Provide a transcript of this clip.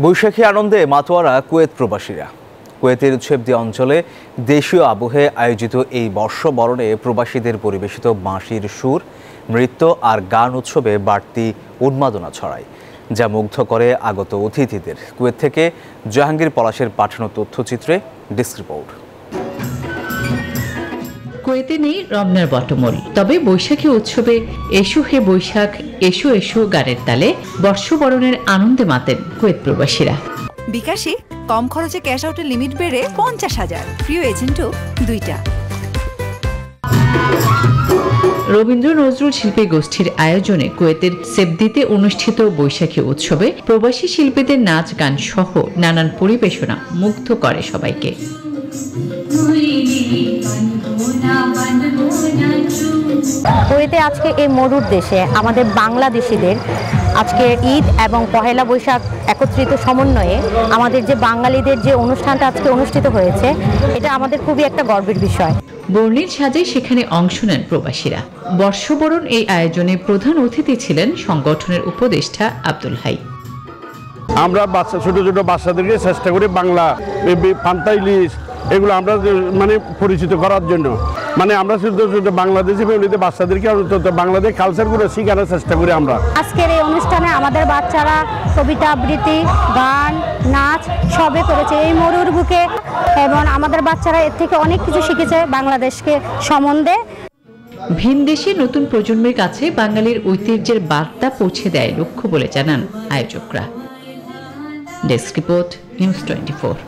বৈশাখী আনন্দে মাতোয়ারা কুয়েত প্রবাসীরা। কুয়েতের উৎসবদী অঞ্চলে দেশীয় আবহে আয়োজিত এই বর্ষবরণে প্রবাসীদের পরিবেশিত বাঁশির সুর, নৃত্য আর গান উৎসবে বাড়তি উন্মাদনা ছড়ায়, যা মুগ্ধ করে আগত অতিথিদের। কুয়েত থেকে জাহাঙ্গীর পলাশের পাঠানো তথ্যচিত্রে ডেস্ক রিপোর্ট। কুয়েতে নেই রমনার বটমূল, তবে বৈশাখী উৎসবে এসো হে বৈশাখ এসো এসো গানের তালে বর্ষবরণের আনন্দে মাতেন কুয়েত প্রবাসীরা। বিকাশে কম খরচে ক্যাশ আউটের লিমিট বেড়ে 50,000, প্রিয় এজেন্টও 2টা। রবীন্দ্র নজরুল শিল্পী গোষ্ঠীর আয়োজনে কুয়েতের সেবদিতে অনুষ্ঠিত বৈশাখী উৎসবে প্রবাসী শিল্পীদের নাচ গান সহ নানান পরিবেশনা মুগ্ধ করে সবাইকে। কুয়েতে আজকে এই মরুর দেশে আমাদের বাংলাদেশিদের আজকে ঈদ এবং পহেলা বৈশাখ একত্রিত সমন্বয়ে আমাদের যে বাঙালিদের যে অনুষ্ঠানটা আজকে অনুষ্ঠিত হয়েছে, এটা আমাদের খুবই একটা গর্বের বিষয়। বর্ণিল সাজে সেখানে অংশ নেন প্রবাসীরা। বর্ষবরণ এই আয়োজনে প্রধান অতিথি ছিলেন সংগঠনের উপদেষ্টা আব্দুল হাই। আমরা ছোট ছোট বাচ্চাদেরকে চেষ্টা করি বাংলা পান্তা ইলিশ এগুলো আমরা পরিচিত করার জন্য, আমরা ছোট ছোট বাংলাদেশি ফ্যামিলিতে বাচ্চাদেরকে বাংলাদেশ কালচারগুলো শেখানোর চেষ্টা করি আমরা। আজকের এই অনুষ্ঠানে আমাদের বাচ্চারা কবিতা আবৃত্তি, গান, নাচ সবে করেছে এই মরুর বুকে, এবং আমাদের বাচ্চারা এর থেকে অনেক কিছু শিখেছে বাংলাদেশকে সম্বন্ধে। ভিনদেশি নতুন প্রজন্মের কাছে বাঙালির ঐতিহ্যের বার্তা পৌঁছে দেয় লক্ষ্য বলে জানান আয়োজকরা। Desk report, news 24।